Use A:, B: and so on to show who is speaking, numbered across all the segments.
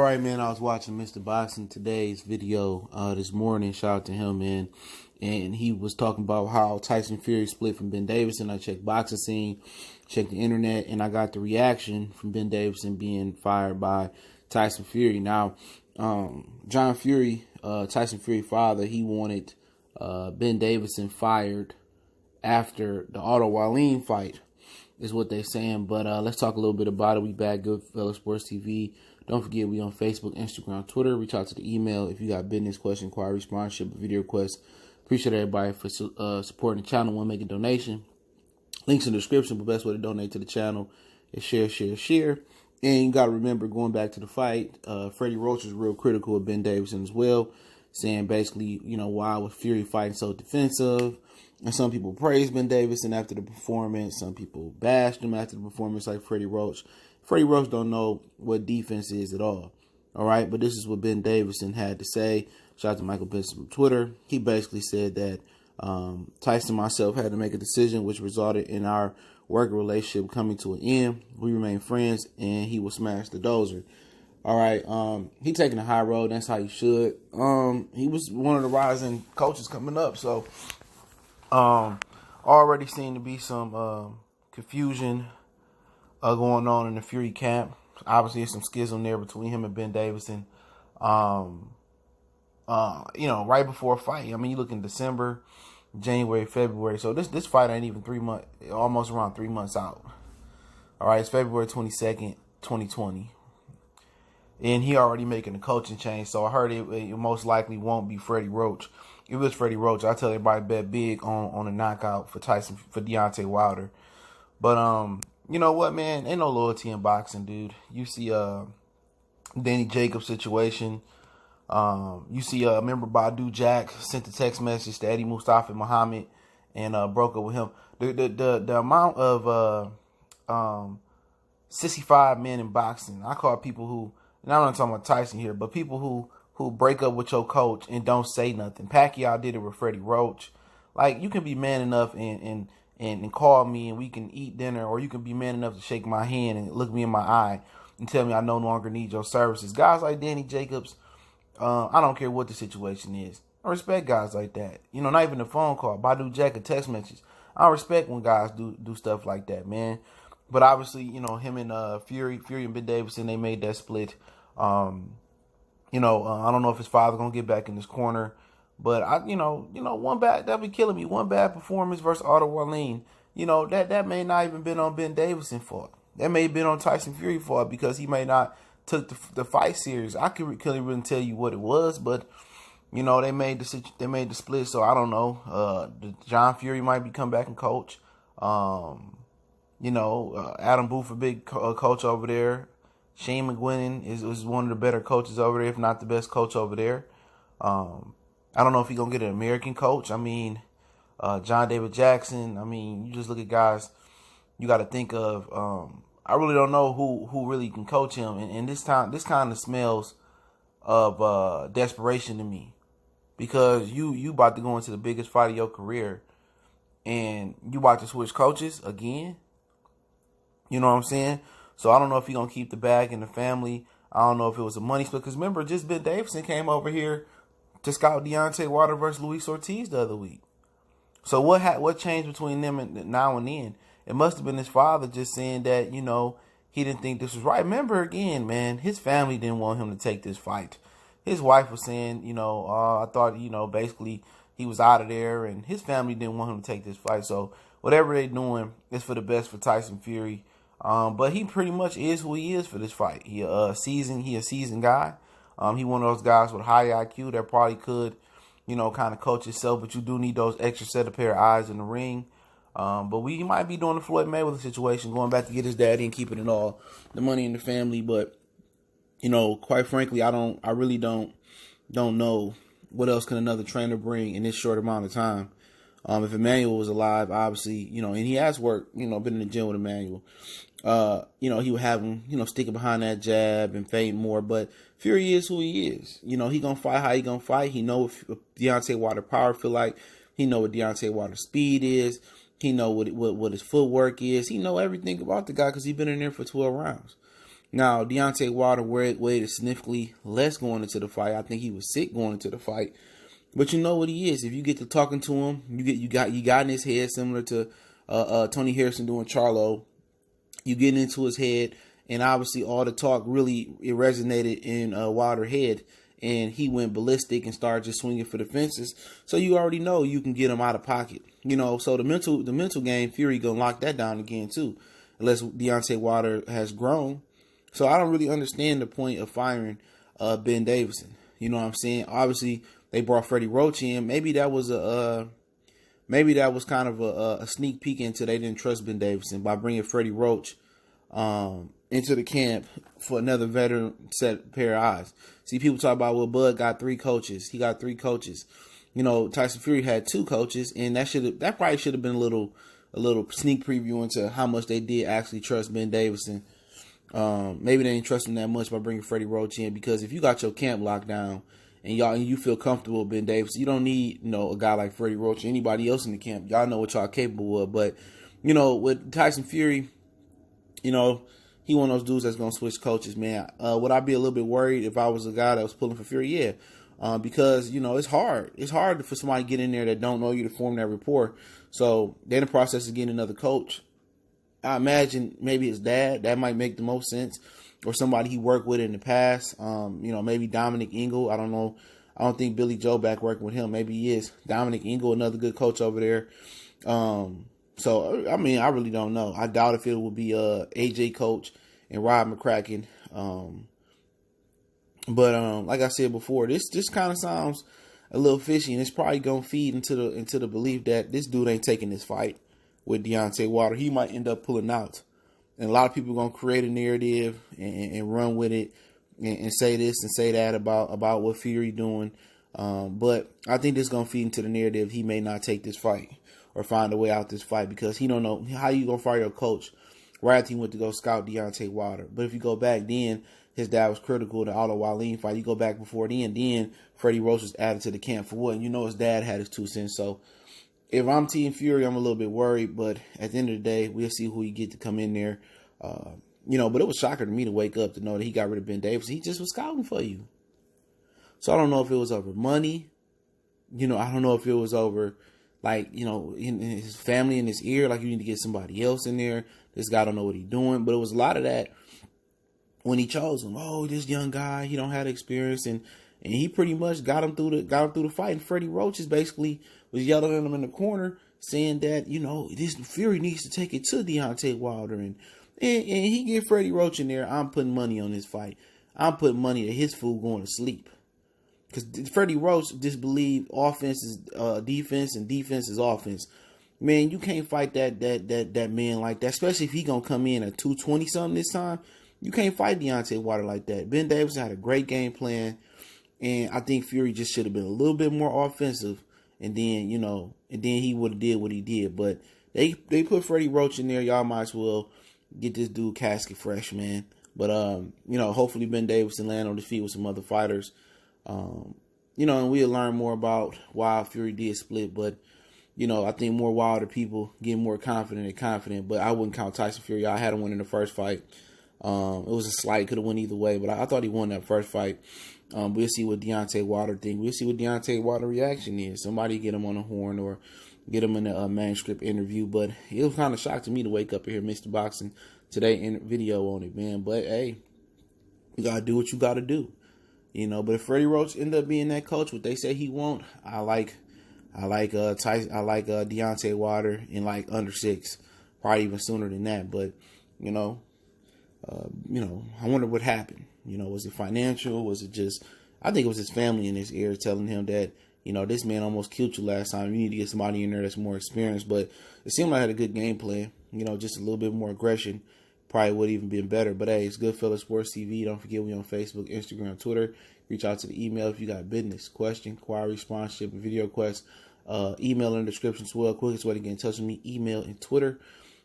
A: right, man. I was watching Mr. Boxing today's video this morning. Shout out to him, man. And he was talking about how Tyson Fury split from Ben Davison. I checked Boxing Scene, checked the internet, and I got the reaction from Ben Davison being fired by Tyson Fury. Now, John Fury, Tyson Fury's father, he wanted Ben Davison fired after the Otto Wallin fight, is what they're saying. But let's talk a little bit about it. We back, Goodfellas Sports TV. Don't forget, we on Facebook, Instagram, Twitter. Reach out to the email if you got business, question, inquiry, sponsorship, video requests. Appreciate everybody for supporting the channel. Want to make a donation? Links in the description. But best way to donate to the channel is share. And you got to remember, going back to the fight, Freddie Roach is real critical of Ben Davison as well, saying basically, why was Fury fighting so defensive? And some people praised Ben Davison after the performance. Some people bashed him after the performance, like Freddie Roach. Freddie Roach don't know what defense is at all. All right, but this is what Ben Davison had to say. Shout out to Michael Benson from Twitter. He basically said that Tyson and myself had to make a decision which resulted in our working relationship coming to an end. We remain friends, and he will smash the dozer. All right, he taking the high road. That's how he should. He was one of the rising coaches coming up, so already seemed to be some confusion going on in the Fury camp. Obviously, there's some schism there between him and Ben Davison. Right before a fight. I mean, you look in December, January, February. So this fight ain't even 3 months, almost around 3 months out. All right, it's February 22nd, 2020. And he already making a coaching change. So I heard it most likely won't be Freddie Roach. If it was Freddie Roach, I tell everybody bet big on a knockout for Deontay Wilder. But you know what, man? Ain't no loyalty in boxing, dude. You see Danny Jacobs' situation. You see remember Badu Jack sent a text message to Eddie Mustafa Muhammad and broke up with him. The amount of 65 men in boxing, I call people who, and I'm not talking about Tyson here, but people who break up with your coach and don't say nothing. Pacquiao did it with Freddie Roach. Like, you can be man enough and call me and we can eat dinner, or you can be man enough to shake my hand and look me in my eye and tell me I no longer need your services. Guys like Danny Jacobs, I don't care what the situation is. I respect guys like that. Not even a phone call. Badu Jack, a text message. I respect when guys do stuff like that, man. But obviously, him and Fury and Ben Davison, they made that split. I don't know if his father gonna get back in this corner. But one bad, that'd be killing me. One bad performance versus Otto Wallin. That may not even been on Ben Davison's fault. That may have been on Tyson Fury's fault because he may not took the fight serious. I couldn't really tell you what it was, but they made the split. So I don't know. John Fury might be come back and coach. Adam Booth, a big coach over there. Shane McGuinness is one of the better coaches over there, if not the best coach over there. I don't know if he's going to get an American coach. I mean, John David Jackson. I mean, you just look at guys you got to think of. I really don't know who really can coach him. And this kind of smells of desperation to me. Because you about to go into the biggest fight of your career. And you about to switch coaches again. You know what I'm saying? So I don't know if he's going to keep the bag in the family. I don't know if it was a money split. Because remember, just Ben Davison came over here to scout Deontay Wilder versus Luis Ortiz the other week. So what changed between them and now and then? It must have been his father just saying that, he didn't think this was right. Remember, again, man, his family didn't want him to take this fight. His wife was saying, I thought, basically he was out of there, and his family didn't want him to take this fight. So whatever they're doing is for the best for Tyson Fury. But he pretty much is who he is for this fight. He a seasoned guy. He one of those guys with high IQ that probably could, kind of coach himself, but you do need those extra set of pair of eyes in the ring. But he might be doing the Floyd Mayweather situation, going back to get his daddy and keeping it all, the money in the family. But, quite frankly, I really don't know what else can another trainer bring in this short amount of time. If Emmanuel was alive, obviously, and he has worked, been in the gym with Emmanuel. He would have him, sticking behind that jab and fade more. But Fury is who he is. He gonna fight how he gonna fight. He know what Deontay Wilder power feel like. He know what Deontay Wilder speed is. He know what his footwork is. He know everything about the guy because he's been in there for 12 rounds. Now, Deontay Wilder weighed significantly less going into the fight. I think he was sick going into the fight. But you know what he is. If you get to talking to him, you got in his head, similar to Tony Harrison doing Charlo. You get into his head, and obviously all the talk really it resonated in Wilder's head, and he went ballistic and started just swinging for the fences. So you already know you can get him out of pocket. So the mental game, Fury gonna lock that down again too, unless Deontay Wilder has grown. So I don't really understand the point of firing Ben Davison. You know what I'm saying? Obviously, they brought Freddie Roach in. Maybe that was kind of a sneak peek into they didn't trust Ben Davison by bringing Freddie Roach into the camp for another veteran pair of eyes. See, people talk about, well, Bud got 3 coaches. He got 3 coaches. Tyson Fury had 2 coaches, and that probably should have been a little sneak preview into how much they did actually trust Ben Davison. Maybe they didn't trust him that much by bringing Freddie Roach in, because if you got your camp locked down and you feel comfortable with Ben Davis, you don't need a guy like Freddie Roach or anybody else in the camp. Y'all know what y'all capable of. But with Tyson Fury, he one of those dudes that's gonna switch coaches, man. Would I be a little bit worried if I was a guy that was pulling for Fury? Yeah, because it's hard. It's hard for somebody to get in there that don't know you to form that rapport. So they're in the process of getting another coach. I imagine maybe his dad. That might make the most sense, or somebody he worked with in the past. Maybe Dominic Ingle. I don't know. I don't think Billy Joe back working with him. Maybe he is. Dominic Ingle, another good coach over there. I really don't know. I doubt if it would be AJ coach and Rob McCracken. Like I said before, this kind of sounds a little fishy, and it's probably gonna feed into the belief that this dude ain't taking this fight with Deontay Wilder. He might end up pulling out. And a lot of people are going to create a narrative and run with it and say this and say that about what Fury doing. But I think this is going to feed into the narrative he may not take this fight or find a way out this fight, because he don't know how you going to fire your coach right after he went to go scout Deontay Wilder. But if you go back then, his dad was critical of the Otto Wallin fight. You go back before then Freddie Roach was added to the camp for what? And his dad had his 2 cents. So if I'm Team Fury, I'm a little bit worried, but at the end of the day, we'll see who you get to come in there. But it was shocking to me to wake up to know that he got rid of Ben Davis. He just was scouting for you. So I don't know if it was over money. I don't know if it was over, in his family in his ear, like you need to get somebody else in there. This guy don't know what he's doing. But it was a lot of that when he chose him. Oh, this young guy, he don't have the experience, and he pretty much got him through the fight. And Freddie Roach is basically was yelling at him in the corner, saying that, this Fury needs to take it to Deontay Wilder. And he get Freddie Roach in there. I'm putting money on this fight. I'm putting money that his fool going to sleep. Because Freddie Roach just believe offense is defense and defense is offense. Man, you can't fight that man like that, especially if he going to come in at 220-something this time. You can't fight Deontay Wilder like that. Ben Davis had a great game plan, and I think Fury just should have been a little bit more offensive. And then, he would have did what he did. But they put Freddie Roach in there. Y'all might as well get this dude casket fresh, man. But, hopefully Ben Davis and land on his feet with some other fighters. And we'll learn more about why Fury did split. But, I think more Wilder people get more confident. But I wouldn't count Tyson Fury. I had him win in the first fight. It was a slight, could have won either way. But I thought he won that first fight. We'll see what Deontay Wilder think. We'll see what Deontay Wilder reaction is. Somebody get him on the horn or get him in a manuscript interview. But it was kind of shock to me to wake up and hear Mr. Boxing today in video on it, man. But hey, you gotta do what you gotta do, But if Freddie Roach end up being that coach, what they say he won't, I like Tyson. I like Deontay Wilder in under 6, probably even sooner than that. But I wonder what happened. Was it financial? Was it just, I think it was his family in his ear telling him that, this man almost killed you last time. You need to get somebody in there that's more experienced. But it seemed like I had a good game plan. Just a little bit more aggression probably would have even been better. But hey, it's Goodfellas Sports TV. Don't forget we on Facebook, Instagram, Twitter. Reach out to the email if you got business, question, inquiry, sponsorship, and video requests. Email in the description as well. Quickest way to get in touch with me, email and Twitter.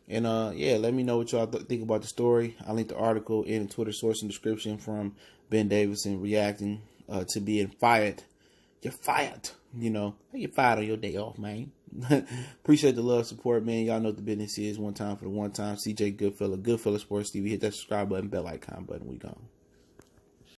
A: And let me know what y'all think about the story. I linked the article in the Twitter source and description from Ben Davison reacting to being fired. You're fired. You get fired on your day off, man. Appreciate the love, support, man. Y'all know what the business is. One time for the one time. CJ Goodfella, Goodfella Sports TV. Hit that subscribe button, bell icon button. We gone.